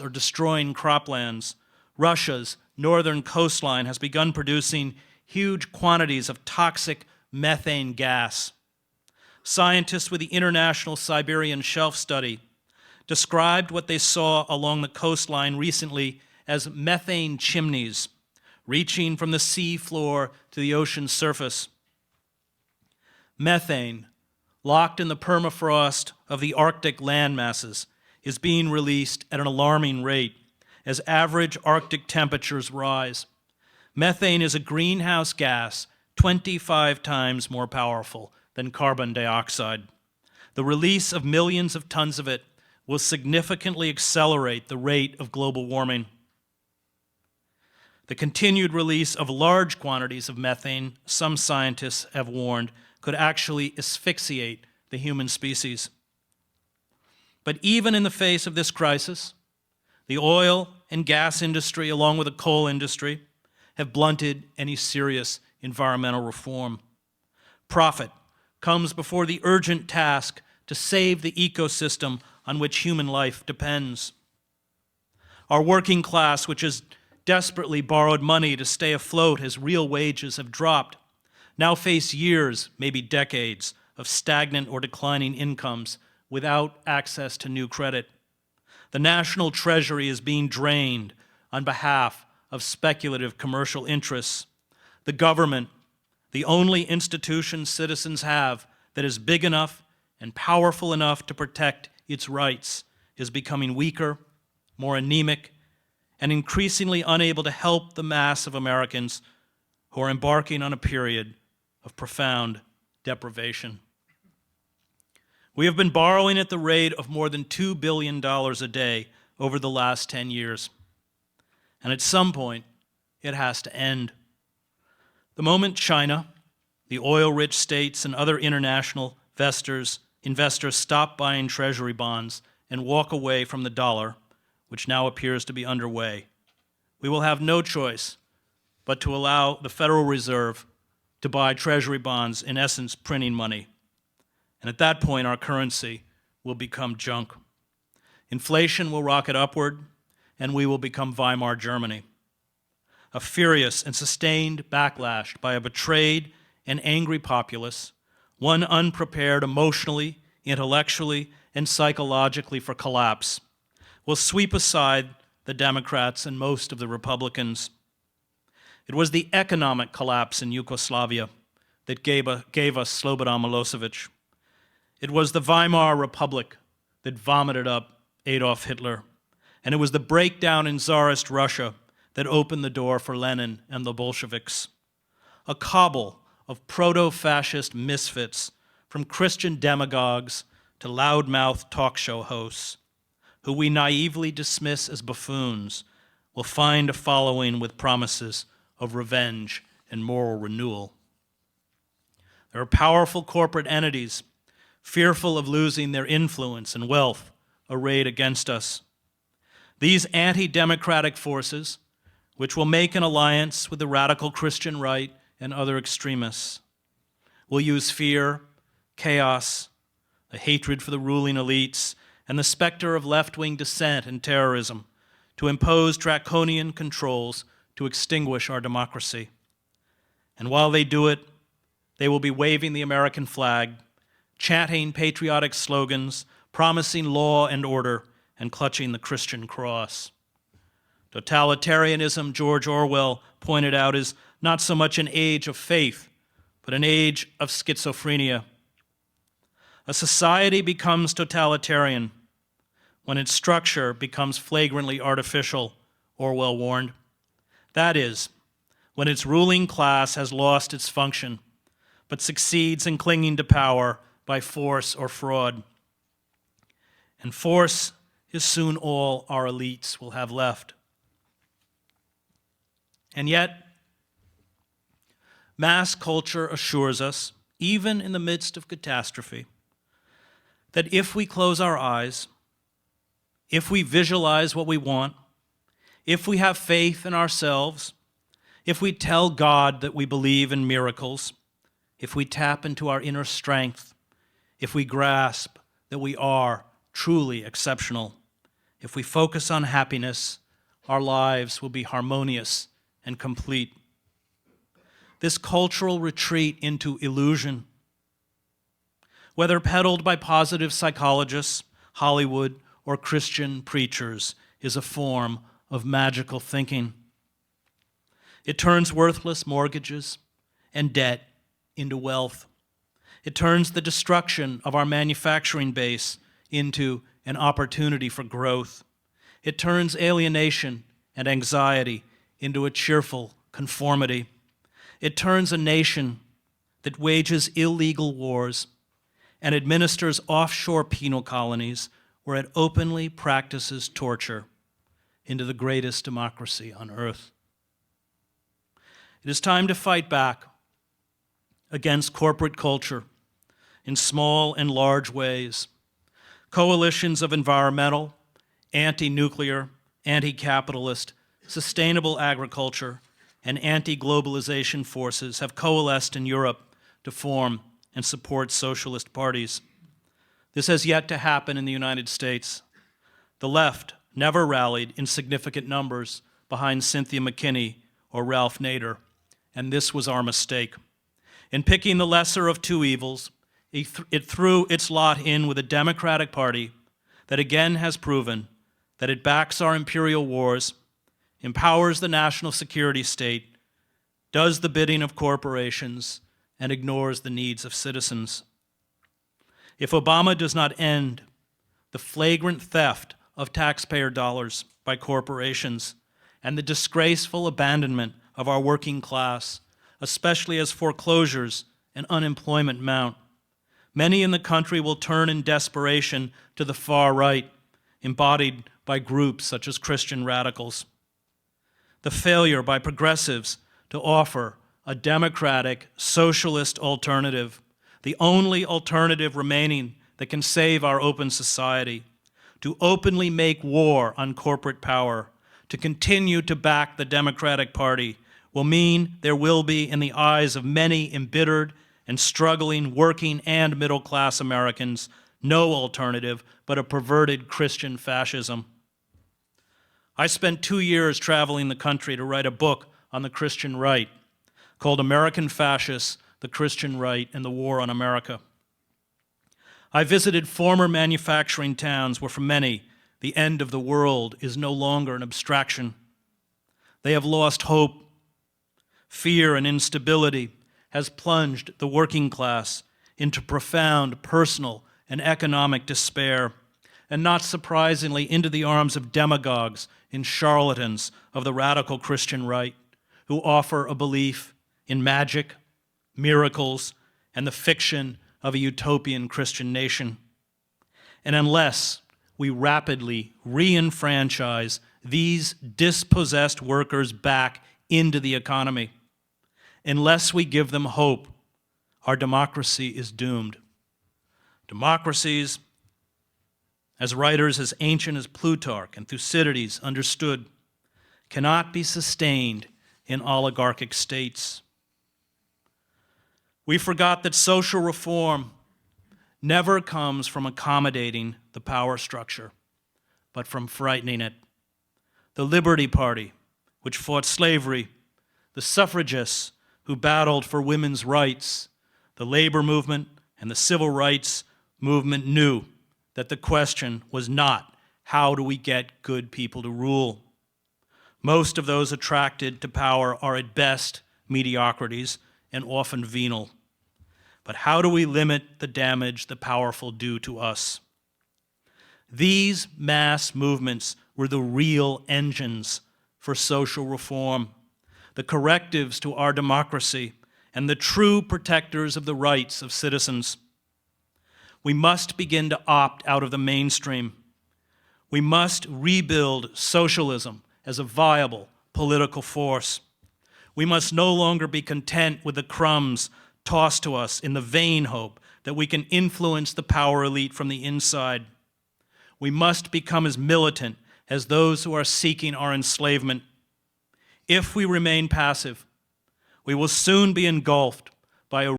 or destroying croplands, Russia's northern coastline has begun producing huge quantities of toxic methane gas. Scientists with the International Siberian Shelf Study described what they saw along the coastline recently as methane chimneys, reaching from the sea floor to the ocean surface. Methane, locked in the permafrost of the Arctic landmasses, is being released at an alarming rate as average Arctic temperatures rise. Methane is a greenhouse gas 25 times more powerful than carbon dioxide. The release of millions of tons of it will significantly accelerate the rate of global warming. The continued release of large quantities of methane, some scientists have warned, could actually asphyxiate the human species. But even in the face of this crisis, the oil and gas industry, along with the coal industry, have blunted any serious environmental reform. Profit comes before the urgent task to save the ecosystem on which human life depends. Our working class, which has desperately borrowed money to stay afloat as real wages have dropped, now face years, maybe decades, of stagnant or declining incomes without access to new credit. The national treasury is being drained on behalf of speculative commercial interests. The government, the only institution citizens have that is big enough and powerful enough to protect its rights, is becoming weaker, more anemic, and increasingly unable to help the mass of Americans who are embarking on a period of profound deprivation. We have been borrowing at the rate of more than $2 billion a day over the last 10 years. And at some point, it has to end. The moment China, the oil-rich states, and other international investors stop buying treasury bonds and walk away from the dollar, which now appears to be underway, we will have no choice but to allow the Federal Reserve to buy treasury bonds, in essence, printing money. And at that point, our currency will become junk. Inflation will rocket upward, and we will become Weimar Germany. A furious and sustained backlash by a betrayed and angry populace, one unprepared emotionally, intellectually, and psychologically for collapse, will sweep aside the Democrats and most of the Republicans. It was the economic collapse in Yugoslavia that gave us Slobodan Milosevic. It was the Weimar Republic that vomited up Adolf Hitler. And it was the breakdown in Tsarist Russia that opened the door for Lenin and the Bolsheviks. A cabal of proto-fascist misfits, from Christian demagogues to loudmouth talk show hosts, who we naively dismiss as buffoons, will find a following with promises of revenge and moral renewal. There are powerful corporate entities, fearful of losing their influence and wealth, arrayed against us. These anti-democratic forces, which will make an alliance with the radical Christian right and other extremists, will use fear, chaos, the hatred for the ruling elites, and the specter of left-wing dissent and terrorism to impose draconian controls to extinguish our democracy. And while they do it, they will be waving the American flag, chanting patriotic slogans, promising law and order, and clutching the Christian cross. Totalitarianism, George Orwell pointed out, is not so much an age of faith, but an age of schizophrenia. A society becomes totalitarian when its structure becomes flagrantly artificial, Orwell warned. That is, when its ruling class has lost its function, but succeeds in clinging to power by force or fraud. And force is soon all our elites will have left. And yet, mass culture assures us, even in the midst of catastrophe, that if we close our eyes, if we visualize what we want, if we have faith in ourselves, if we tell God that we believe in miracles, if we tap into our inner strength, if we grasp that we are truly exceptional, If we focus on happiness, our lives will be harmonious and complete. This cultural retreat into illusion, whether peddled by positive psychologists, Hollywood, or Christian preachers, is a form of magical thinking. It turns worthless mortgages and debt into wealth. It turns the destruction of our manufacturing base into an opportunity for growth. It turns alienation and anxiety into a cheerful conformity. It turns a nation that wages illegal wars and administers offshore penal colonies where it openly practices torture into the greatest democracy on earth. It is time to fight back against corporate culture in small and large ways. Coalitions of environmental, anti-nuclear, anti-capitalist, sustainable agriculture, and anti-globalization forces have coalesced in Europe to form and support socialist parties. This has yet to happen in the United States. The left never rallied in significant numbers behind Cynthia McKinney or Ralph Nader, and this was our mistake. In picking the lesser of two evils, it threw its lot in with a Democratic Party that again has proven that it backs our imperial wars, empowers the national security state, does the bidding of corporations, and ignores the needs of citizens. If Obama does not end the flagrant theft of taxpayer dollars by corporations and the disgraceful abandonment of our working class, especially as foreclosures and unemployment mount, many in the country will turn in desperation to the far right, embodied by groups such as Christian radicals. The failure by progressives to offer a democratic, socialist alternative, the only alternative remaining that can save our open society, to openly make war on corporate power, to continue to back the Democratic Party, will mean there will be, in the eyes of many embittered and struggling working and middle-class Americans, no alternative but a perverted Christian fascism. I spent 2 years traveling the country to write a book on the Christian right called American Fascists, the Christian Right, and the War on America. I visited former manufacturing towns where for many, the end of the world is no longer an abstraction. They have lost hope. Fear and instability has plunged the working class into profound personal and economic despair, and not surprisingly into the arms of demagogues and charlatans of the radical Christian right, who offer a belief in magic, miracles, and the fiction of a utopian Christian nation. And unless we rapidly re-enfranchise these dispossessed workers back into the economy, unless we give them hope, our democracy is doomed. Democracies, as writers as ancient as Plutarch and Thucydides understood, cannot be sustained in oligarchic states. We forgot that social reform never comes from accommodating the power structure, but from frightening it. The Liberty Party, which fought slavery, the suffragists who battled for women's rights, the labor movement and the civil rights movement knew that the question was not, how do we get good people to rule? Most of those attracted to power are at best mediocrities and often venal. But how do we limit the damage the powerful do to us? These mass movements were the real engines for social reform, the correctives to our democracy, and the true protectors of the rights of citizens. We must begin to opt out of the mainstream. We must rebuild socialism as a viable political force. We must no longer be content with the crumbs tossed to us in the vain hope that we can influence the power elite from the inside. We must become as militant as those who are seeking our enslavement. If we remain passive, we will soon be engulfed by a